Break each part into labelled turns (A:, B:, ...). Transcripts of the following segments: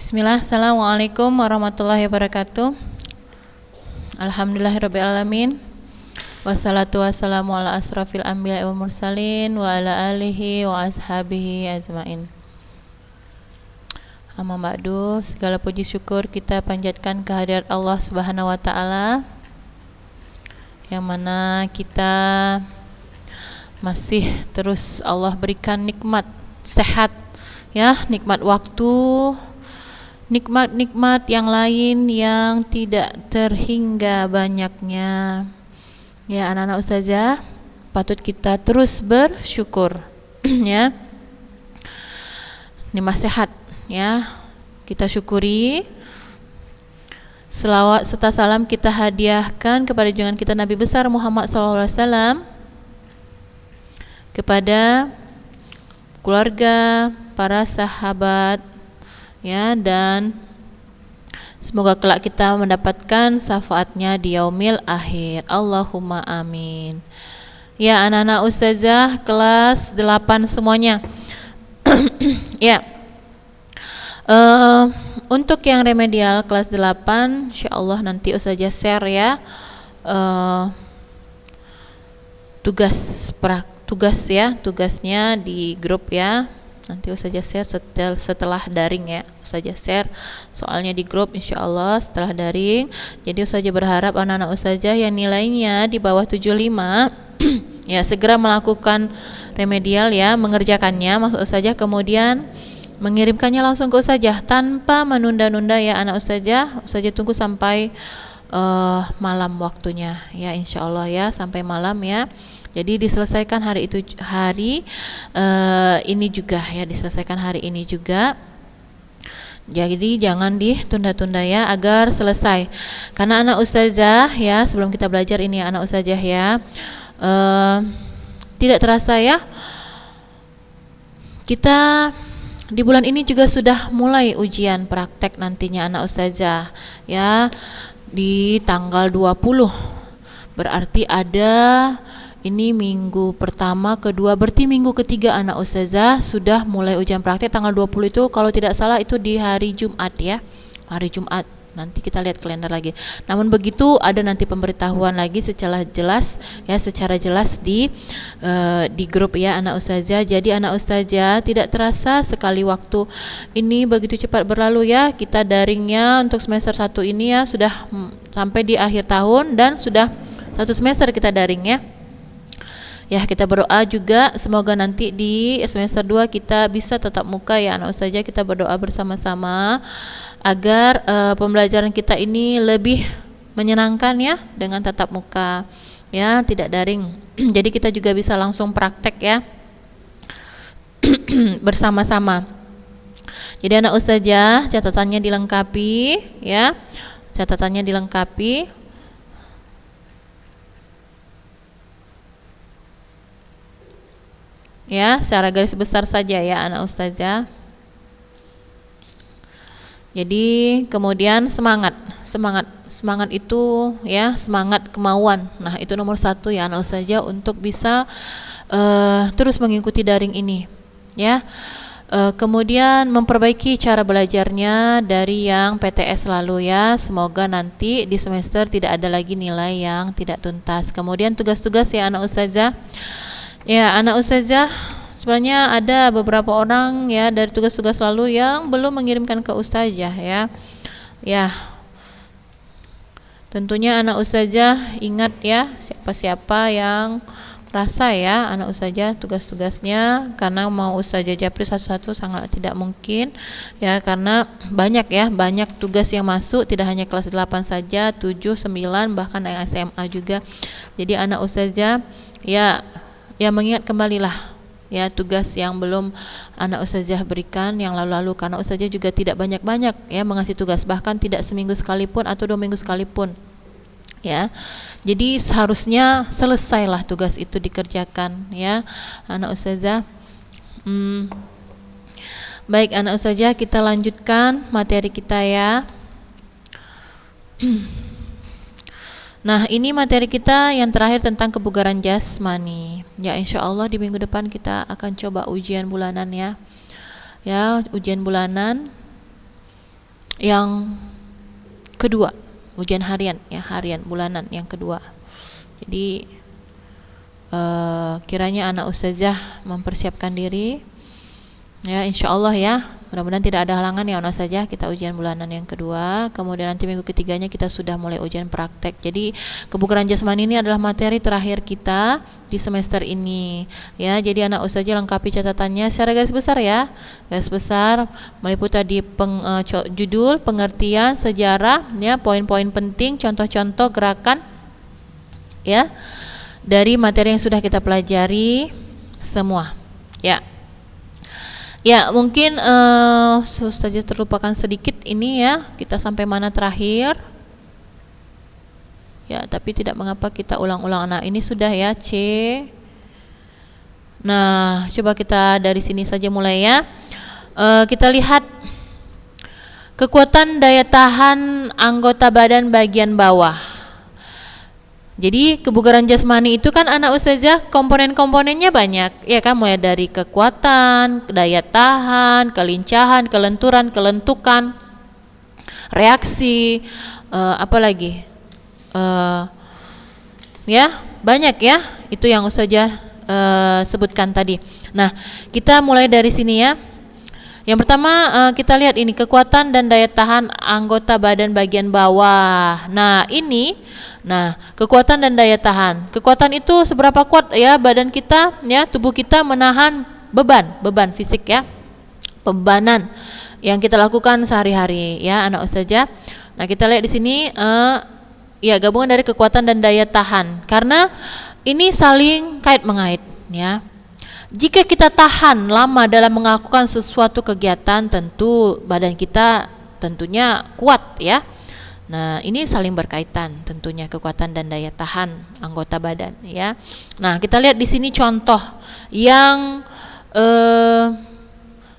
A: Bismillah, Assalamualaikum warahmatullahi wabarakatuh. Alhamdulillahirrabbilalamin. Wassalatu wassalamu ala asrafil anbiya wal mursalin wa ala alihi wa ashabihi ajmain. Amma ba'du, segala puji syukur kita panjatkan kehadirat Allah Subhanahu wa taala, yang mana kita masih terus Allah berikan nikmat sehat, ya, nikmat waktu, nikmat-nikmat yang lain yang tidak terhingga banyaknya. Ya, anak-anak ustazah, patut kita terus bersyukur. Ya, nikmat sehat, ya, kita syukuri. Selawat serta salam kita hadiahkan kepada junjungan kita Nabi besar Muhammad SAW, kepada keluarga, para sahabat, ya, dan semoga kelak kita mendapatkan syafaatnya di yaumil akhir. Allahumma amin. Ya, anak-anak ustazah kelas 8 semuanya. Ya, untuk yang remedial kelas 8, insyaallah nanti ustazah share, ya, tugasnya di grup, ya. Nanti ustazah share setelah daring, ya. Ustazah share soalnya di grup insyaallah setelah daring. Jadi ustazah berharap anak-anak ustazah yang nilainya di bawah 75 ya segera melakukan remedial, ya, mengerjakannya maksud ustazah, kemudian mengirimkannya langsung ke ustazah tanpa menunda-nunda, ya anak ustazah. Ustazah tunggu sampai malam waktunya, ya, insyaallah, ya, sampai malam, ya. Jadi diselesaikan hari ini juga, ya, diselesaikan hari ini juga. Jadi jangan ditunda-tunda, ya, agar selesai. Karena anak ustazah, ya, sebelum kita belajar ini anak ustazah, ya, tidak terasa, ya, kita di bulan ini juga sudah mulai ujian praktek nantinya anak ustazah, ya, di tanggal 20. Berarti ada ini minggu pertama, kedua, berarti minggu ketiga anak ustazah sudah mulai ujian praktek. Tanggal 20 itu kalau tidak salah itu di hari Jumat, ya, hari Jumat. Nanti kita lihat kalender lagi. Namun begitu ada nanti pemberitahuan lagi secara jelas, ya, secara jelas di grup, ya anak ustazah. Jadi anak ustazah tidak terasa sekali waktu ini begitu cepat berlalu, ya. Kita daringnya untuk semester 1 ini, ya, sudah sampai di akhir tahun dan sudah 1 semester kita daring, ya. Ya, kita berdoa juga semoga nanti di semester 2 kita bisa tatap muka, ya anak ustazah. Kita berdoa bersama-sama agar pembelajaran kita ini lebih menyenangkan, ya, dengan tatap muka, ya, tidak daring. Jadi kita juga bisa langsung praktek, ya, bersama-sama. Jadi anak ustazah catatannya dilengkapi, ya, catatannya dilengkapi. Ya, secara garis besar saja, ya anak ustazah. Jadi kemudian semangat itu, ya, semangat kemauan. Nah, itu nomor 1, ya anak ustazah, untuk bisa terus mengikuti daring ini, ya. Kemudian memperbaiki cara belajarnya dari yang PTS lalu, ya. Semoga nanti di semester tidak ada lagi nilai yang tidak tuntas. Kemudian tugas-tugas, ya anak ustazah. Ya, anak ustazah, sebenarnya ada beberapa orang, ya, dari tugas-tugas lalu yang belum mengirimkan ke ustazah, ya. Ya, tentunya anak ustazah ingat, ya, siapa-siapa yang rasa, ya, anak ustazah tugas-tugasnya, karena mau ustazah japri satu-satu sangat tidak mungkin, ya, karena banyak, ya, banyak tugas yang masuk, tidak hanya kelas 8 saja, 7, 9, bahkan yang SMA juga. Jadi anak ustazah, ya mengingat kembalilah, ya, tugas yang belum anak ustazah berikan yang lalu-lalu, karena ustazah juga tidak banyak-banyak, ya, mengasih tugas, bahkan tidak seminggu sekalipun atau 2 minggu sekalipun, ya. Jadi seharusnya selesailah tugas itu dikerjakan, ya anak ustazah. Baik anak ustazah, kita lanjutkan materi kita, ya. Nah, ini materi kita yang terakhir tentang kebugaran jasmani. Ya, insyaallah di minggu depan kita akan coba ujian bulanan, ya. Ya, ujian bulanan. yang kedua, ujian harian ya, harian bulanan yang kedua. Jadi kiranya anak ustazah mempersiapkan diri ya, insyaallah ya, mudah-mudahan tidak ada halangan ya anak ustazah. Kita ujian bulanan yang kedua, kemudian nanti minggu ketiganya kita sudah mulai ujian praktek. Jadi kebugaran jasmani ini adalah materi terakhir kita di semester ini ya. Jadi anak ustazah lengkapi catatannya secara garis besar ya, garis besar meliputi tadi judul, pengertian, sejarah ya, poin-poin penting, contoh-contoh gerakan ya dari materi yang sudah kita pelajari semua ya. Ya mungkin Ustazah terlupakan sedikit ini ya, kita sampai mana terakhir ya, tapi tidak mengapa kita ulang-ulang. Nah ini sudah ya C. Nah coba kita dari sini saja mulai ya. Kita lihat kekuatan daya tahan anggota badan bagian bawah. Jadi kebugaran jasmani itu kan anak ustazah komponen-komponennya banyak ya kan, mulai dari kekuatan, daya tahan, kelincahan, kelenturan, kelentukan, reaksi, apalagi ya banyak ya, itu yang ustazah sebutkan tadi. Nah kita mulai dari sini ya. Yang pertama kita lihat ini kekuatan dan daya tahan anggota badan bagian bawah. Nah ini, nah kekuatan dan daya tahan. Kekuatan itu seberapa kuat ya badan kita ya, tubuh kita menahan beban fisik ya, bebanan yang kita lakukan sehari-hari ya anak ustazah. Nah kita lihat di sini ya gabungan dari kekuatan dan daya tahan, karena ini saling kait mengait ya. Jika kita tahan lama dalam melakukan sesuatu kegiatan, tentu badan kita tentunya kuat ya. Nah ini saling berkaitan tentunya, kekuatan dan daya tahan anggota badan ya. Nah kita lihat di sini contoh yang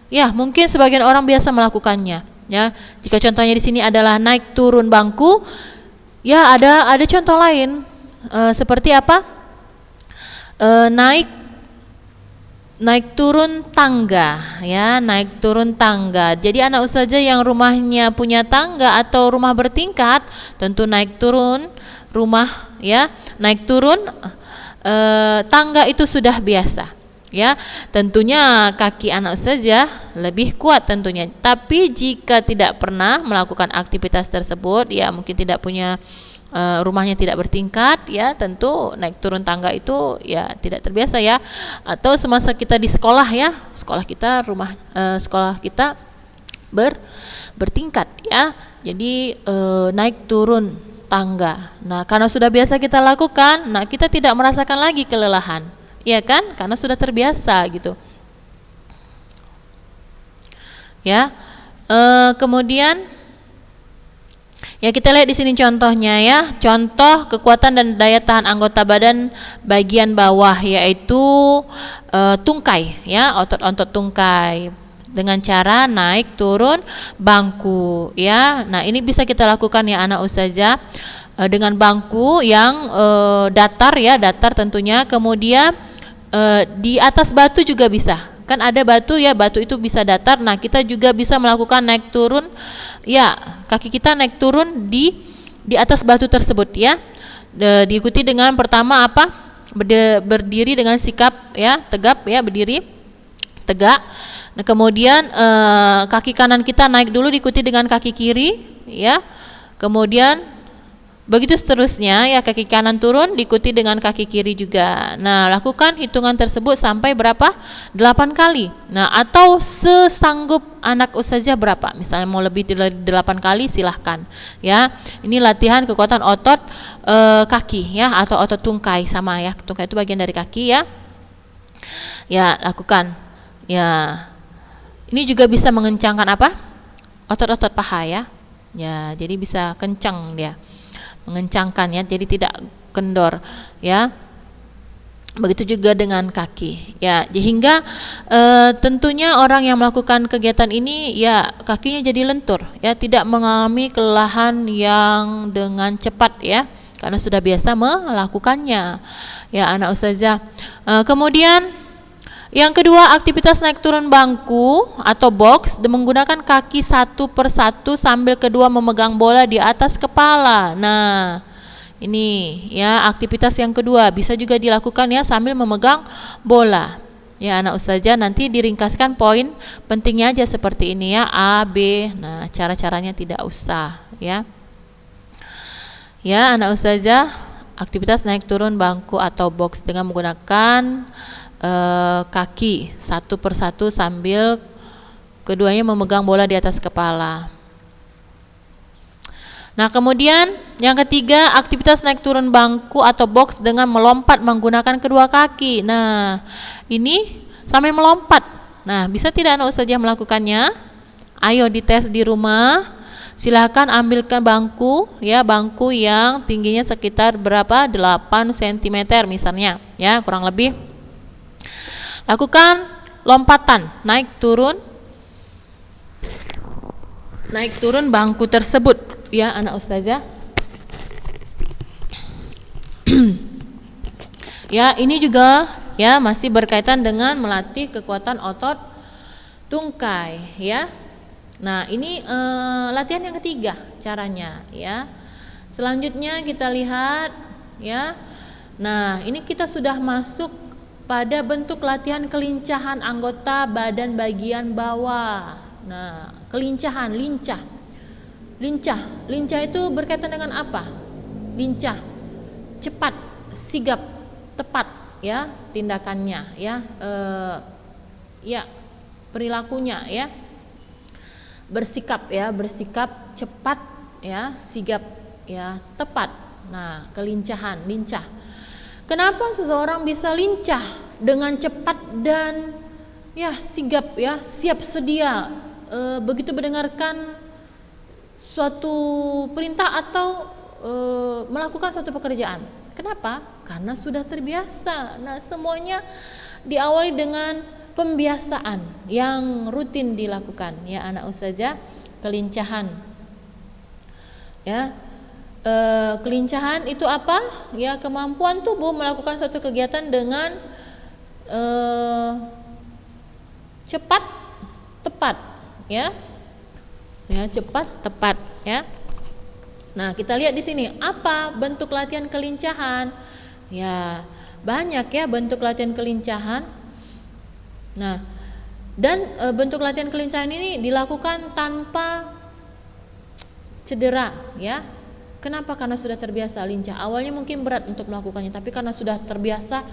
A: ya mungkin sebagian orang biasa melakukannya ya. Jika contohnya di sini adalah naik turun bangku, ya ada contoh lain seperti apa? Naik turun tangga ya, naik turun tangga. Jadi anak ustazah yang rumahnya punya tangga atau rumah bertingkat, tentu naik turun rumah ya, naik turun tangga itu sudah biasa ya. Tentunya kaki anak ustazah lebih kuat tentunya. Tapi jika tidak pernah melakukan aktivitas tersebut ya, mungkin tidak punya rumahnya tidak bertingkat ya, tentu naik turun tangga itu ya tidak terbiasa ya. Atau semasa kita di sekolah ya, sekolah kita sekolah kita bertingkat ya, jadi naik turun tangga. Nah karena sudah biasa kita lakukan, nah kita tidak merasakan lagi kelelahan ya kan, karena sudah terbiasa gitu ya. Kemudian ya kita lihat di sini contohnya ya, contoh kekuatan dan daya tahan anggota badan bagian bawah, yaitu tungkai ya, otot-otot tungkai dengan cara naik turun bangku ya. Nah ini bisa kita lakukan ya anak ustazah dengan bangku yang datar ya, datar tentunya. Kemudian di atas batu juga bisa, kan ada batu ya, batu itu bisa datar. Nah kita juga bisa melakukan naik turun ya, kaki kita naik turun di atas batu tersebut ya. Diikuti dengan pertama apa? Berdiri dengan sikap ya tegap ya, berdiri tegak. Nah kemudian kaki kanan kita naik dulu, diikuti dengan kaki kiri ya. Kemudian begitu seterusnya ya, kaki kanan turun diikuti dengan kaki kiri juga. Nah lakukan hitungan tersebut sampai berapa? 8 kali. Nah atau sesanggup anak ustazah berapa, misalnya mau lebih dari 8 kali silahkan ya. Ini latihan kekuatan otot kaki ya, atau otot tungkai sama ya, tungkai itu bagian dari kaki ya. Ya lakukan ya. Ini juga bisa mengencangkan apa? Otot-otot paha ya. Ya jadi bisa kencang dia, mengencangkan ya, jadi tidak kendor ya. Begitu juga dengan kaki ya, hingga tentunya orang yang melakukan kegiatan ini ya kakinya jadi lentur ya, tidak mengalami kelelahan yang dengan cepat ya, karena sudah biasa melakukannya ya anak ustazah. Kemudian Yang kedua, aktivitas naik turun bangku atau box menggunakan kaki satu per satu sambil kedua memegang bola di atas kepala. Nah, ini ya aktivitas yang kedua, bisa juga dilakukan ya sambil memegang bola. Ya anak ustazah nanti diringkaskan poin pentingnya aja seperti ini ya, A, B. Nah, cara-caranya tidak usah ya. Ya anak ustazah, aktivitas naik turun bangku atau box dengan menggunakan kaki satu per satu sambil keduanya memegang bola di atas kepala. Nah, kemudian yang ketiga, aktivitas naik turun bangku atau box dengan melompat menggunakan kedua kaki. Nah, ini sambil melompat. Nah, bisa tidak anak ustazah melakukannya? Ayo dites di rumah. Silahkan ambilkan bangku ya, bangku yang tingginya sekitar berapa? 8 cm misalnya ya, kurang lebih. Lakukan lompatan naik turun bangku tersebut ya anak ustazah. Ya, ini juga ya masih berkaitan dengan melatih kekuatan otot tungkai ya. Nah, ini latihan yang ketiga caranya ya. Selanjutnya kita lihat ya. Nah, ini kita sudah masuk pada bentuk latihan kelincahan anggota badan bagian bawah. Nah, kelincahan, lincah. Lincah itu berkaitan dengan apa? Lincah, cepat, sigap, tepat ya tindakannya ya. Ya, perilakunya ya. Bersikap cepat ya, sigap ya, tepat. Nah, kelincahan, lincah. Kenapa seseorang bisa lincah dengan cepat dan ya sigap ya, siap sedia begitu mendengarkan suatu perintah atau melakukan suatu pekerjaan? Kenapa? Karena sudah terbiasa. Nah, semuanya diawali dengan pembiasaan yang rutin dilakukan ya anak ustazah. Kelincahan ya. Kelincahan itu apa? Ya, kemampuan tubuh melakukan suatu kegiatan dengan cepat, tepat, ya. Ya, cepat, tepat, ya. Nah, kita lihat di sini apa bentuk latihan kelincahan? Ya, banyak ya bentuk latihan kelincahan. Nah, dan bentuk latihan kelincahan ini dilakukan tanpa cedera, ya. Kenapa? Karena sudah terbiasa lincah. Awalnya mungkin berat untuk melakukannya, tapi karena sudah terbiasa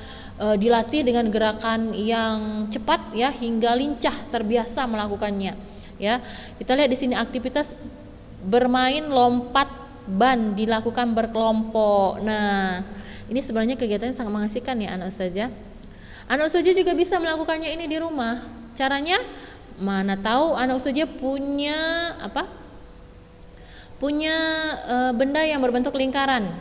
A: dilatih dengan gerakan yang cepat ya, hingga lincah, terbiasa melakukannya. Ya, kita lihat di sini aktivitas bermain lompat ban dilakukan berkelompok. Nah, ini sebenarnya kegiatan yang sangat mengasihkan ya anak ustazah. Anak ustazah juga bisa melakukannya ini di rumah. Caranya, mana tahu anak ustazah punya apa? Punya benda yang berbentuk lingkaran,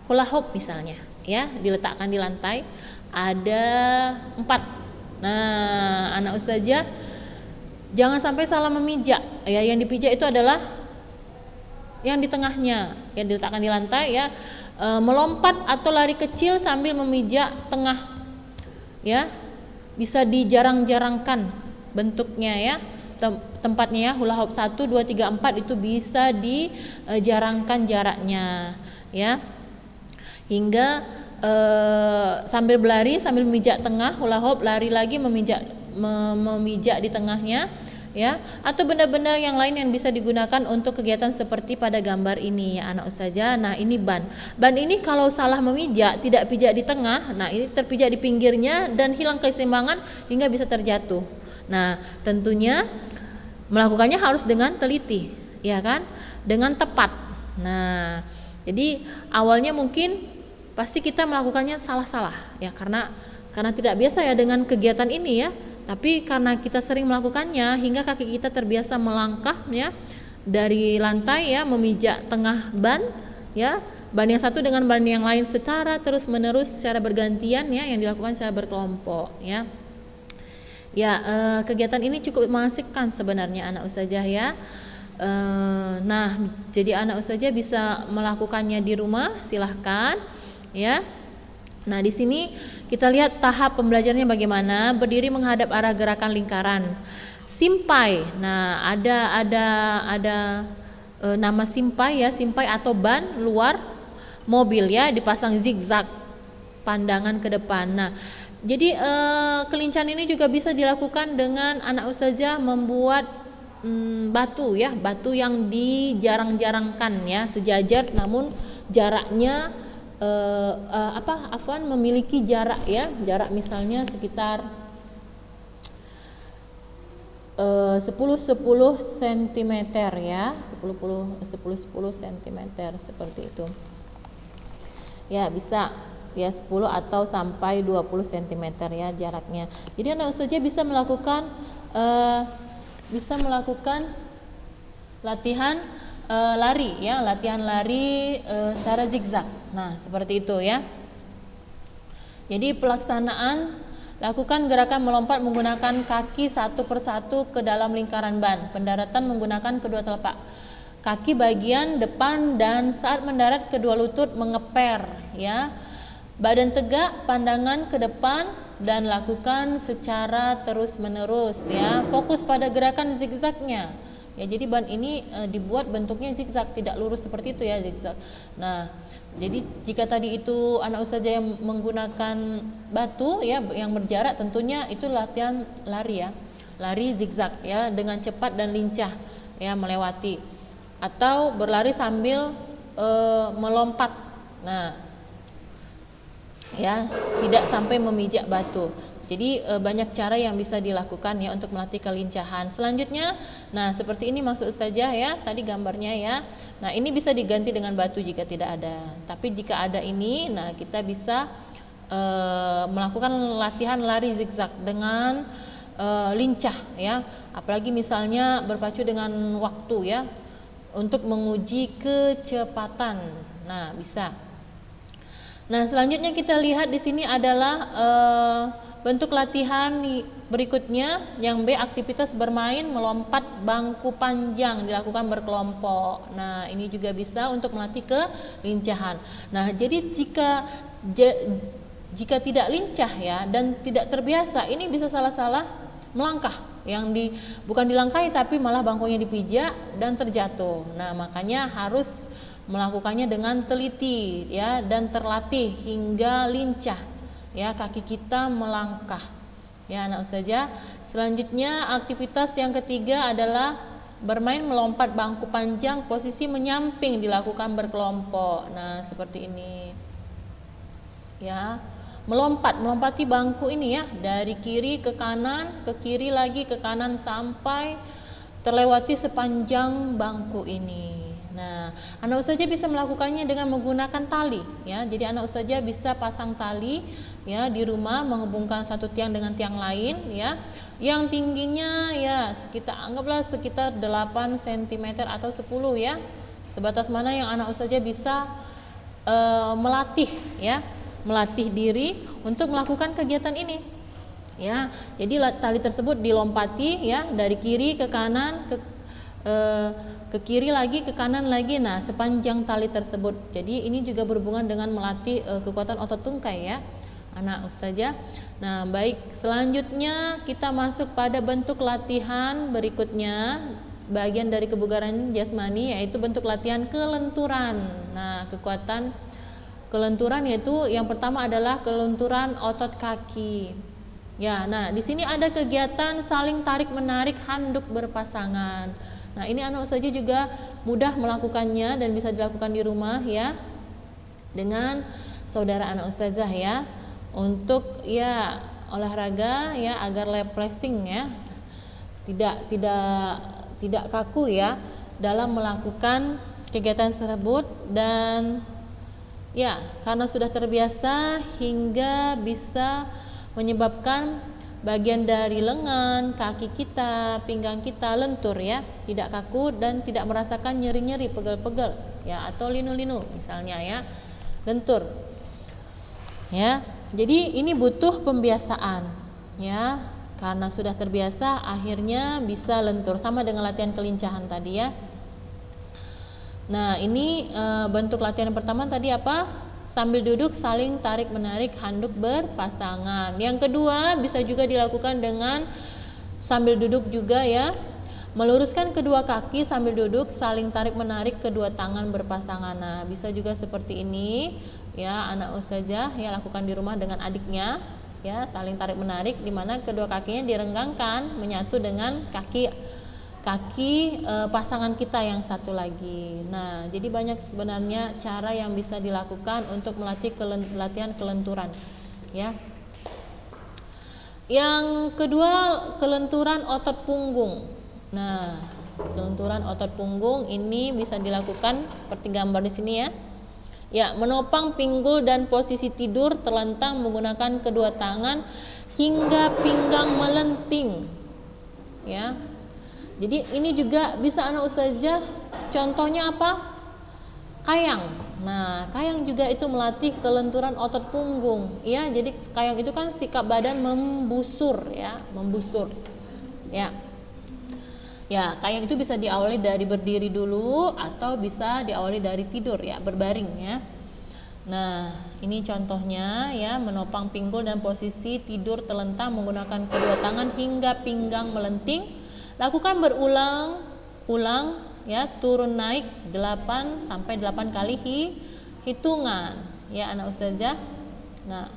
A: hula hoop misalnya, ya, diletakkan di lantai, ada 4. Nah, anak ustazah jangan sampai salah memijak, ya, yang dipijak itu adalah yang di tengahnya, yang diletakkan di lantai, ya, melompat atau lari kecil sambil memijak tengah, ya, bisa dijarang-jarangkan bentuknya ya. Tempatnya ya, hula hoop 1, 2, 3, 4 itu bisa dijarangkan jaraknya ya, hingga sambil berlari sambil memijak tengah hula hoop, lari lagi memijak di tengahnya ya, atau benda-benda yang lain yang bisa digunakan untuk kegiatan seperti pada gambar ini ya anak ustazah. Nah, ini ban ini kalau salah memijak, tidak pijak di tengah, nah ini terpijak di pinggirnya dan hilang keseimbangan hingga bisa terjatuh. Nah, tentunya melakukannya harus dengan teliti, ya kan? Dengan tepat. Nah, jadi awalnya mungkin pasti kita melakukannya salah-salah, ya, karena tidak biasa ya dengan kegiatan ini ya. Tapi karena kita sering melakukannya hingga kaki kita terbiasa melangkah ya dari lantai ya, memijak tengah ban ya, ban yang satu dengan ban yang lain secara terus-menerus secara bergantian ya, yang dilakukan secara berkelompok ya. Ya, kegiatan ini cukup mengasihkan sebenarnya anak ustazah ya. Nah, jadi anak ustazah bisa melakukannya di rumah, silahkan ya. Nah, di sini kita lihat tahap pembelajarannya bagaimana. Berdiri menghadap arah gerakan lingkaran. Simpai. Nah, ada nama simpai ya, simpai atau ban luar mobil ya, dipasang zigzag pandangan ke depan. Nah, jadi kelincahan ini juga bisa dilakukan dengan anak ustazah membuat batu ya, batu yang dijarang-jarangkan ya, sejajar namun jaraknya memiliki jarak ya, jarak misalnya sekitar 10 cm ya, 10 cm seperti itu ya, bisa ya 10 atau sampai 20 cm ya jaraknya. Jadi anak ustazah bisa melakukan latihan lari ya, latihan lari secara zigzag. Nah, seperti itu ya. Jadi pelaksanaan, lakukan gerakan melompat menggunakan kaki satu persatu ke dalam lingkaran ban. Pendaratan menggunakan kedua telapak kaki bagian depan dan saat mendarat kedua lutut mengeper ya. Badan tegak, pandangan ke depan dan lakukan secara terus-menerus ya. Fokus pada gerakan zigzagnya. Ya, jadi ban ini dibuat bentuknya zigzag, tidak lurus seperti itu ya, zigzag. Nah, jadi jika tadi itu anak ustazah yang menggunakan batu ya yang berjarak, tentunya itu latihan lari ya. Lari zigzag ya dengan cepat dan lincah ya melewati, atau berlari sambil melompat. Nah, ya, tidak sampai memijak batu. Jadi banyak cara yang bisa dilakukan ya untuk melatih kelincahan. Selanjutnya, nah seperti ini maksud ustazah ya, tadi gambarnya ya. Nah, ini bisa diganti dengan batu jika tidak ada. Tapi jika ada ini, nah kita bisa melakukan latihan lari zigzag dengan lincah ya. Apalagi misalnya berpacu dengan waktu ya, untuk menguji kecepatan. Nah, bisa. Nah, selanjutnya kita lihat di sini adalah bentuk latihan berikutnya yang B, aktivitas bermain melompat bangku panjang dilakukan berkelompok. Nah, ini juga bisa untuk melatih kelincahan. Nah, jadi jika tidak lincah ya dan tidak terbiasa, ini bisa salah-salah melangkah, yang bukan dilangkahi tapi malah bangkunya dipijak dan terjatuh. Nah, makanya harus melakukannya dengan teliti ya dan terlatih hingga lincah ya kaki kita melangkah ya anak ustazah. Selanjutnya aktivitas yang ketiga adalah bermain melompat bangku panjang, posisi menyamping dilakukan berkelompok. Nah, seperti ini ya, melompati bangku ini ya, dari kiri ke kanan, ke kiri lagi ke kanan sampai terlewati sepanjang bangku ini. Nah, anak ustazah bisa melakukannya dengan menggunakan tali ya. Jadi anak ustazah bisa pasang tali ya di rumah, menghubungkan satu tiang dengan tiang lain ya, yang tingginya ya anggaplah sekitar 8 cm atau 10 ya. Sebatas mana yang anak ustazah bisa melatih diri untuk melakukan kegiatan ini ya. Jadi tali tersebut dilompati ya, dari kiri ke kanan, ke kiri lagi, ke kanan lagi. Nah, sepanjang tali tersebut. Jadi ini juga berhubungan dengan melatih kekuatan otot tungkai ya anak ustazah. Nah, baik, selanjutnya kita masuk pada bentuk latihan berikutnya, bagian dari kebugaran jasmani, yaitu bentuk latihan kelenturan. Nah, kekuatan kelenturan yaitu yang pertama adalah kelenturan otot kaki. Ya, nah di sini ada kegiatan saling tarik menarik handuk berpasangan. Nah, ini anak ustazah juga mudah melakukannya dan bisa dilakukan di rumah ya dengan saudara anak ustazah ya, untuk ya olahraga ya agar refreshing ya, tidak kaku ya dalam melakukan kegiatan tersebut, dan ya karena sudah terbiasa hingga bisa menyebabkan bagian dari lengan, kaki kita, pinggang kita lentur ya, tidak kaku dan tidak merasakan nyeri-nyeri, pegel-pegel ya, atau linu-linu misalnya ya, lentur ya. Jadi ini butuh pembiasaan ya, karena sudah terbiasa akhirnya bisa lentur, sama dengan latihan kelincahan tadi ya. Nah, ini bentuk latihan yang pertama tadi apa? sambil duduk saling tarik-menarik handuk berpasangan. Yang kedua bisa juga dilakukan dengan sambil duduk juga ya. Meluruskan kedua kaki sambil duduk saling tarik-menarik kedua tangan berpasangan. Nah, bisa juga seperti ini ya, anak ustazah ya lakukan di rumah dengan adiknya ya, saling tarik-menarik di mana kedua kakinya direnggangkan menyatu dengan kaki pasangan kita yang satu lagi. Nah, jadi banyak sebenarnya cara yang bisa dilakukan untuk melatih latihan kelenturan ya. Yang kedua, kelenturan otot punggung. Nah, kelenturan otot punggung ini bisa dilakukan seperti gambar di sini ya. Ya, menopang pinggul dan posisi tidur terlentang menggunakan kedua tangan hingga pinggang melenting. Ya. Jadi ini juga bisa anak ustazah, contohnya apa? Kayang. Nah, kayang juga itu melatih kelenturan otot punggung. Ya, jadi kayang itu kan sikap badan membusur ya, membusur. Ya. Ya, kayang itu bisa diawali dari berdiri dulu atau bisa diawali dari tidur ya, berbaring ya. Nah, ini contohnya ya, menopang pinggul dan posisi tidur terlentang menggunakan kedua tangan hingga pinggang melenting. Lakukan berulang-ulang ya, turun naik 8 sampai 8 kali hitungan ya anak ustazah. Nah,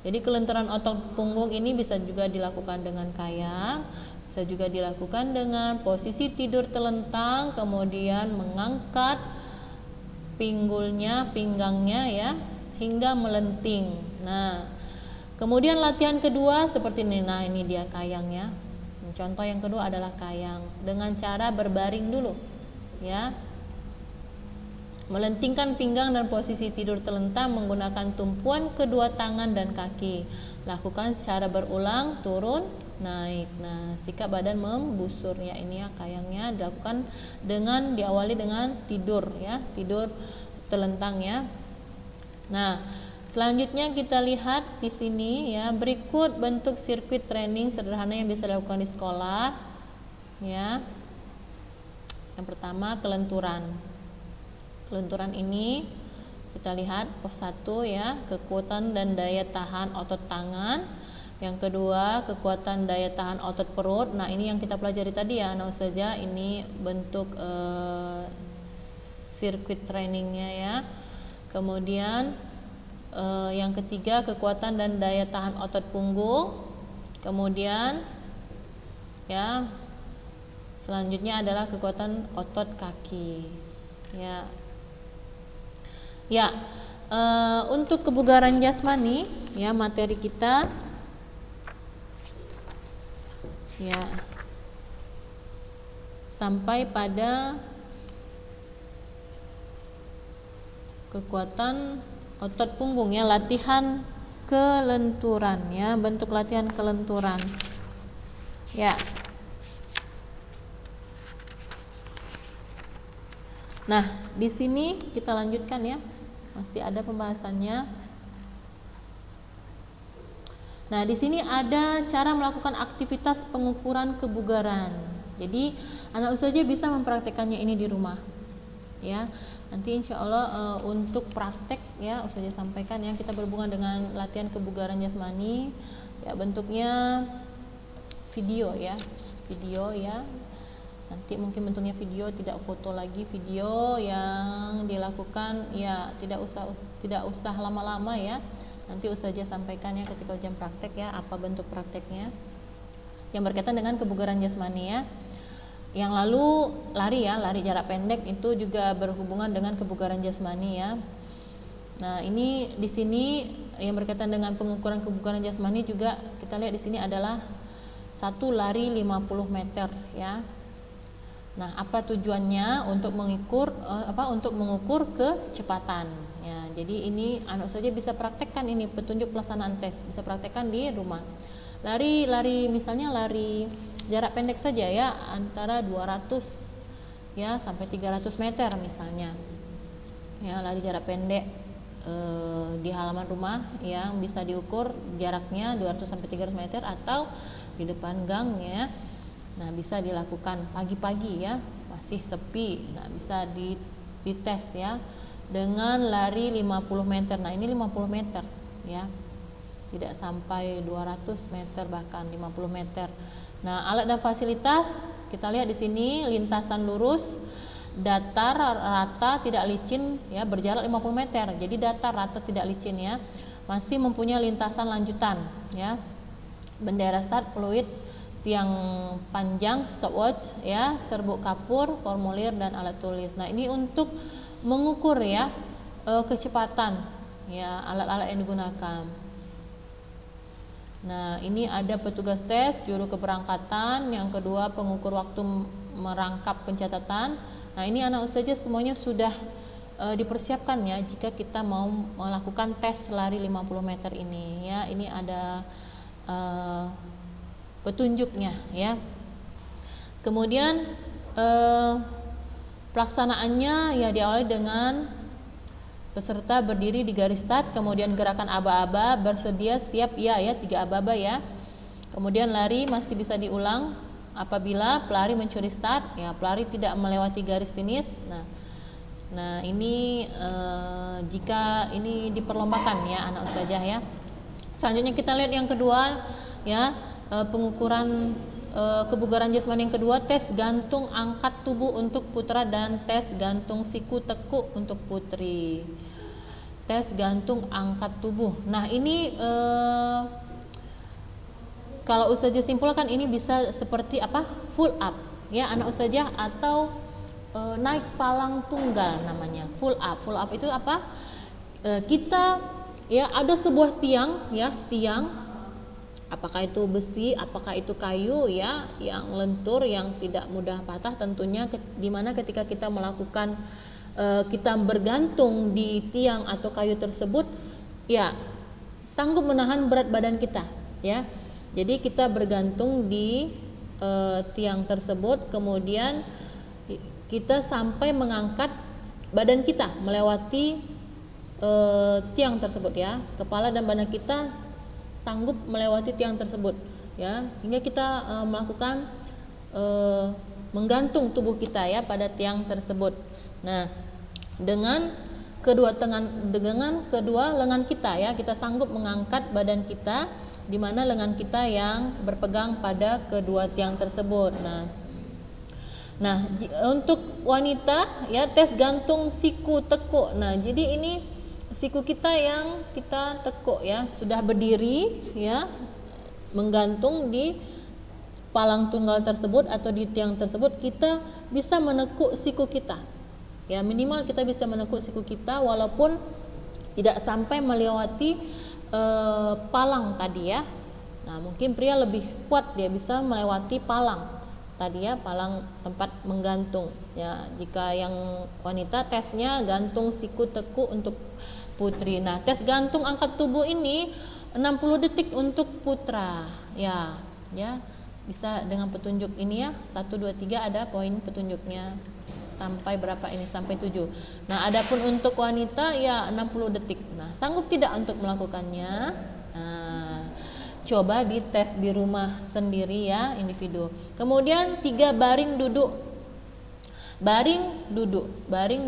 A: jadi kelenturan otot punggung ini bisa juga dilakukan dengan kayang, bisa juga dilakukan dengan posisi tidur terlentang, kemudian mengangkat pinggangnya ya hingga melenting. Nah, kemudian latihan kedua seperti ini. Nah, ini dia kayangnya. Contoh yang kedua adalah kayang dengan cara berbaring dulu ya. Melentingkan pinggang dan posisi tidur terlentang menggunakan tumpuan kedua tangan dan kaki. Lakukan secara berulang, turun, naik. Nah, sikap badan membusur ya, ini ya kayangnya dilakukan dengan diawali dengan tidur ya, tidur terlentang ya. Nah, selanjutnya kita lihat di sini ya, berikut bentuk sirkuit training sederhana yang bisa dilakukan di sekolah ya. Yang pertama, kelenturan. Kelenturan ini kita lihat pos 1 ya, kekuatan dan daya tahan otot tangan. Yang kedua, kekuatan daya tahan otot perut. Nah, ini yang kita pelajari tadi ya, nah saja ini bentuk sirkuit trainingnya ya. Kemudian yang ketiga, kekuatan dan daya tahan otot punggung. Kemudian ya, selanjutnya adalah kekuatan otot kaki ya. Ya, untuk kebugaran jasmani ya, materi kita ya sampai pada kekuatan otot punggung ya, latihan kelenturan ya, bentuk latihan kelenturan ya. Nah, di sini kita lanjutkan ya, masih ada pembahasannya. Nah, di sini ada cara melakukan aktivitas pengukuran kebugaran. Jadi anak ustazah bisa mempraktekannya ini di rumah ya. Nanti insya Allah untuk praktek ya ustazah sampaikan ya, kita berhubungan dengan latihan kebugaran jasmani ya, bentuknya video ya, video ya. Nanti mungkin bentuknya video, tidak foto lagi, video yang dilakukan ya, tidak usah lama-lama ya. Nanti ustazah sampaikan ya ketika jam praktek ya, apa bentuk prakteknya yang berkaitan dengan kebugaran jasmani ya. Yang lalu lari ya, lari jarak pendek itu juga berhubungan dengan kebugaran jasmani ya. Nah, ini di sini yang berkaitan dengan pengukuran kebugaran jasmani juga kita lihat di sini adalah satu lari 50 meter ya. Nah, apa tujuannya? Untuk mengukur kecepatan. Ya, jadi ini anak saja bisa praktekkan ini petunjuk pelaksanaan tes, bisa praktekkan di rumah. Lari misalnya lari jarak pendek saja ya, antara 200 ya sampai 300 meter misalnya. Ya, lari jarak pendek di halaman rumah yang bisa diukur jaraknya 200 sampai 300 meter atau di depan gang ya. Nah, bisa dilakukan pagi-pagi ya, masih sepi. Nah, bisa dites ya. dengan lari 50 meter. Nah, ini 50 meter ya. Tidak sampai 200 meter, bahkan 50 meter. Nah, alat dan fasilitas kita lihat di sini, lintasan lurus, datar, rata, tidak licin ya, berjarak 50 meter. Jadi datar, rata, tidak licin ya. Masih mempunyai lintasan lanjutan ya. Bendera start, fluid, tiang panjang, stopwatch ya, serbuk kapur, formulir dan alat tulis. Nah, ini untuk mengukur ya kecepatan ya, alat-alat yang digunakan. Nah, ini ada petugas tes, juru keberangkatan, yang kedua pengukur waktu merangkap pencatatan. Nah, ini anak ustazah semuanya sudah dipersiapkan ya jika kita mau melakukan tes lari 50 meter ini ya. Ini ada petunjuknya ya. Kemudian pelaksanaannya ya diawali dengan peserta berdiri di garis start, kemudian gerakan aba-aba, bersedia, siap, ya 3 aba-aba ya. Kemudian lari masih bisa diulang apabila pelari mencuri start ya, pelari tidak melewati garis finish. Nah ini jika ini diperlombakan ya anak ustazah ya. Selanjutnya kita lihat yang kedua ya, pengukuran kebugaran jasmani yang kedua, tes gantung angkat tubuh untuk putra dan tes gantung siku tekuk untuk putri. Tes gantung angkat tubuh. Nah, ini kalau ustazah simpulkan ini bisa seperti apa? Full up ya anak ustazah, atau naik palang tunggal namanya. Full up. Full up itu apa? Kita ya ada sebuah tiang ya, tiang, apakah itu besi, apakah itu kayu ya, yang lentur, yang tidak mudah patah tentunya, dimana ketika kita melakukan kita bergantung di tiang atau kayu tersebut ya sanggup menahan berat badan kita ya. Jadi kita bergantung di tiang tersebut, kemudian kita sampai mengangkat badan kita melewati tiang tersebut ya. Kepala dan badan kita sanggup melewati tiang tersebut ya, hingga kita melakukan menggantung tubuh kita ya pada tiang tersebut. Nah, dengan kedua lengan kita ya, kita sanggup mengangkat badan kita, di mana lengan kita yang berpegang pada kedua tiang tersebut. Nah, untuk wanita ya, tes gantung siku tekuk. Nah, jadi ini siku kita yang kita tekuk ya, sudah berdiri ya, menggantung di palang tunggal tersebut atau di tiang tersebut, kita bisa menekuk siku kita ya, minimal kita bisa menekuk siku kita walaupun tidak sampai melewati palang tadi ya. Nah, mungkin pria lebih kuat, dia bisa melewati palang tadi ya, palang tempat menggantung ya. Jika yang wanita tesnya gantung siku tekuk untuk putri. Nah, tes gantung angkat tubuh ini 60 detik untuk putra ya. Bisa dengan petunjuk ini ya, 1 2 3 ada poin petunjuknya sampai berapa ini, sampai 7. Nah, adapun untuk wanita ya 60 detik. Nah, sanggup tidak untuk melakukannya? Nah, coba dites di rumah sendiri ya, individu. Kemudian 3 baring duduk. Baring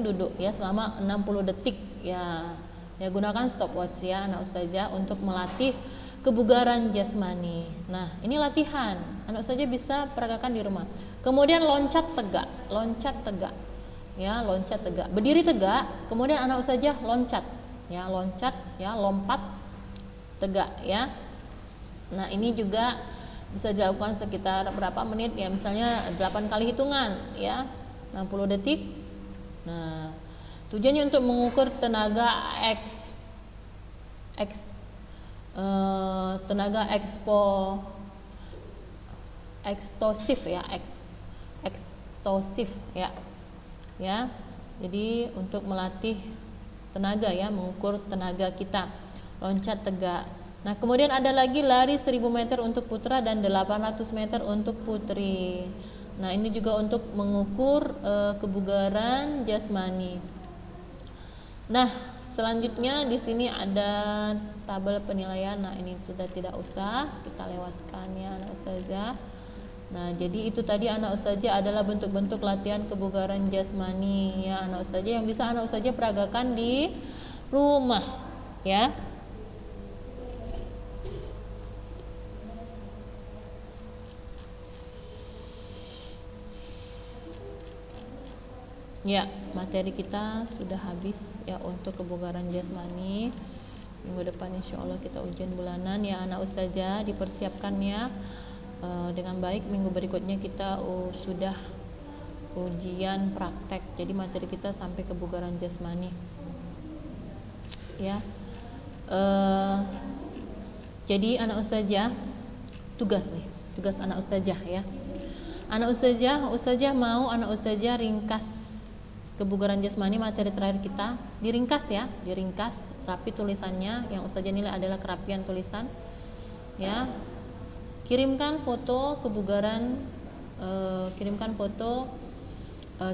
A: duduk ya selama 60 detik ya. Ya, gunakan stopwatch ya anak ustazah untuk melatih kebugaran jasmani. Nah, ini latihan. Anak ustazah bisa peragakan di rumah. Kemudian loncat tegak ya, loncat tegak. Berdiri tegak, kemudian anak ustazah loncat ya, lompat tegak ya. Nah, ini juga bisa dilakukan sekitar berapa menit ya, misalnya 8 kali hitungan ya, 60 detik. Nah, tujuannya untuk mengukur tenaga eksplosif ya. Jadi untuk melatih tenaga ya, mengukur tenaga kita, loncat tegak. Nah, kemudian ada lagi lari 1000 meter untuk putra dan 800 meter untuk putri. Nah, ini juga untuk mengukur kebugaran jasmani. Nah, selanjutnya di sini ada tabel penilaian. Nah, ini sudah tidak usah kita lewatkan ya anak ustazah. Nah, jadi itu tadi anak ustazah adalah bentuk-bentuk latihan kebugaran jasmani ya anak ustazah yang bisa anak ustazah peragakan di rumah ya. Ya, materi kita sudah habis ya untuk kebugaran jasmani. Minggu depan insya Allah kita ujian bulanan ya anak ustazah, dipersiapkan ya dengan baik. Minggu berikutnya kita sudah ujian praktek, jadi materi kita sampai kebugaran jasmani ya. Jadi anak ustazah, tugas anak ustazah ya. Anak ustazah mau anak ustazah ringkas kebugaran jasmani materi terakhir kita, diringkas ya, diringkas rapi tulisannya. Yang ustazah nilai adalah kerapian tulisan ya. Kirimkan foto kebugaran, kirimkan foto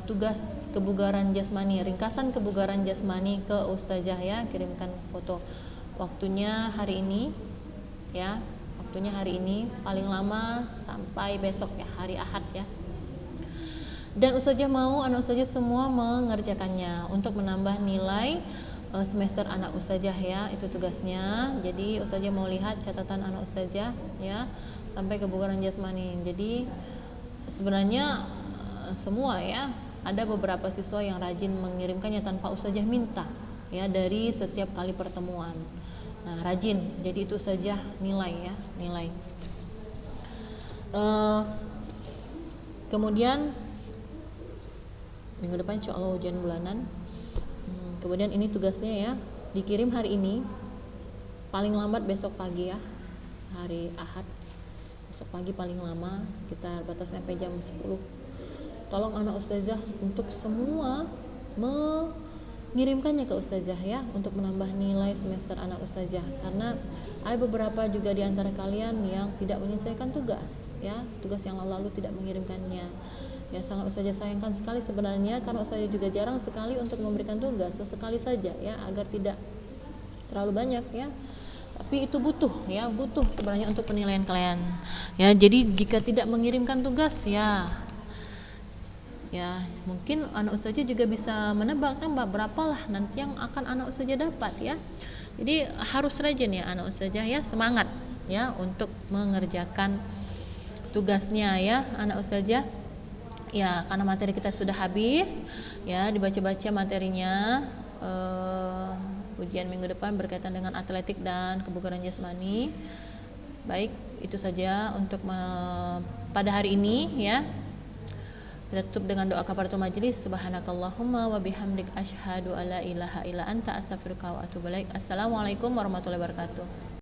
A: tugas kebugaran jasmani, ringkasan kebugaran jasmani ke ustazah ya. Kirimkan foto. Waktunya hari ini ya, waktunya hari ini, paling lama sampai besok ya, hari Ahad ya. Dan ustazah mau anak ustazah semua mengerjakannya untuk menambah nilai semester anak ustazah ya, itu tugasnya. Jadi ustazah mau lihat catatan anak ustazah ya sampai kebugaran jasmani. Jadi sebenarnya semua ya, ada beberapa siswa yang rajin mengirimkannya tanpa ustazah minta ya, dari setiap kali pertemuan. Nah, rajin, jadi itu saja nilai ya, nilai. Kemudian minggu depan insya Allah ujian bulanan. Kemudian ini tugasnya ya, dikirim hari ini, paling lambat besok pagi ya, hari Ahad. Besok pagi paling lama, sekitar batas sampai jam 10. Tolong anak ustazah untuk semua mengirimkannya ke ustazah ya, untuk menambah nilai semester anak ustazah. Karena ada beberapa juga di antara kalian yang tidak menyelesaikan tugas ya, tugas yang lalu tidak mengirimkannya ya. Sangat ustazah sayangkan sekali sebenarnya, karena ustazah juga jarang sekali untuk memberikan tugas, sesekali saja ya, agar tidak terlalu banyak ya. Tapi itu butuh ya, butuh sebenarnya untuk penilaian kalian ya. Jadi jika tidak mengirimkan tugas ya, ya mungkin anak ustazah juga bisa menebak berapalah nanti yang akan anak ustazah dapat ya. Jadi harus rajin ya anak ustazah ya, semangat ya untuk mengerjakan tugasnya ya anak ustazah ya, karena materi kita sudah habis ya. Dibaca-baca materinya. Ujian minggu depan berkaitan dengan atletik dan kebugaran jasmani. Baik, itu saja untuk pada hari ini ya. Kita tutup dengan doa kafaratul majelis. Subhanakallahumma wa bihamdik asyhadu alla ilaha illa anta astaghfiruka wa atubu ilaik. Assalamualaikum warahmatullahi wabarakatuh.